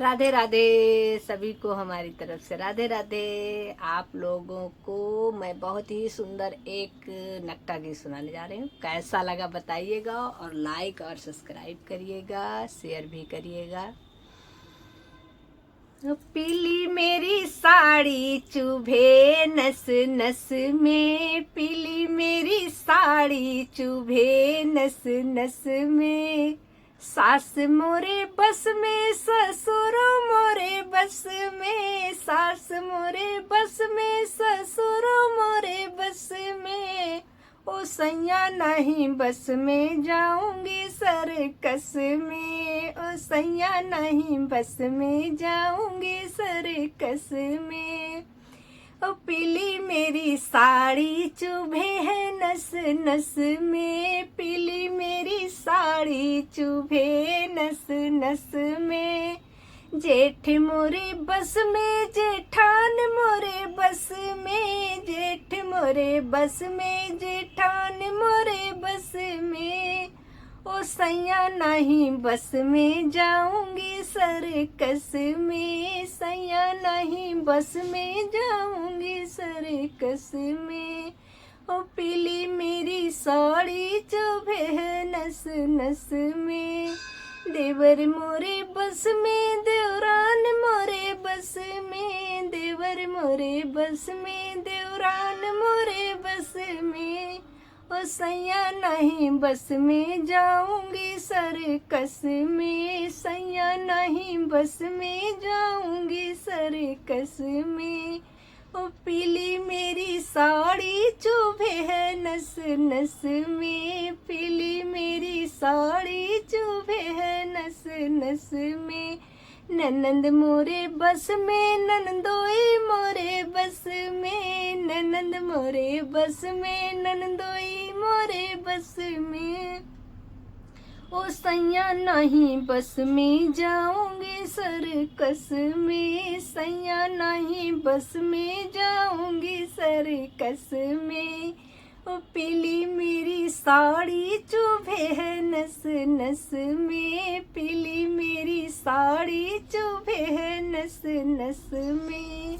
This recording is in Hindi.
राधे राधे सभी को हमारी तरफ से राधे राधे। आप लोगों को मैं बहुत ही सुंदर एक नक्टा गीत सुनाने जा रही हूँ। कैसा लगा बताइएगा और लाइक और सब्सक्राइब करिएगा, शेयर भी करिएगा। पीली मेरी साड़ी चुभे नस नस में, पीली मेरी साड़ी चुभे नस नस में। सास मोरे बस में, ससुर मोरे बस में, सास मोरे बस में, ससुर मोरे बस में। ओ सैया नहीं बस में, जाऊंगी सर्कस में। ओ सैया नहीं बस में, जाऊंगी सर्कस में। ओ पीली मेरी साड़ी चुभे है नस नस में, पीली मेरी साड़ी चुभे नस नस में। जेठ मोरे बस में, जेठान मोरे बस में, जेठ मोरे बस में, जेठान मोरे बस में। ओ सैया नहीं बस में, जाऊंगी सर्कस में। सैया नहीं बस में, जाऊंगी सर्कस में। ओ पीली मेरी साड़ी चुभे है नस नस में। देवर मोरे बस में, देवरान मोरे बस में, देवर मोरे बस में, देवरान मोरे बस में। ओ सैया नहीं बस में, जाऊंगी सर्कस में। सैया नहीं बस में, जाऊंगी सर्कस में। ओ पीली मेरी साड़ी चुभे है नस नस में, पीली मेरी साड़ी चुभे है नस नस में। ननंद मोरे बस में, ननदोई मोरे बस में, ननंद मोरे बस में, ननदोई मोरे बस में। ओ सैया नहीं बस में, जाऊंगी सर्कस में। सैया नहीं बस में, जाऊंगी सर्कस में। ओ पीली मेरी साड़ी चुभे है नस नस में, पीली मेरी साड़ी चुभे है नस नस में।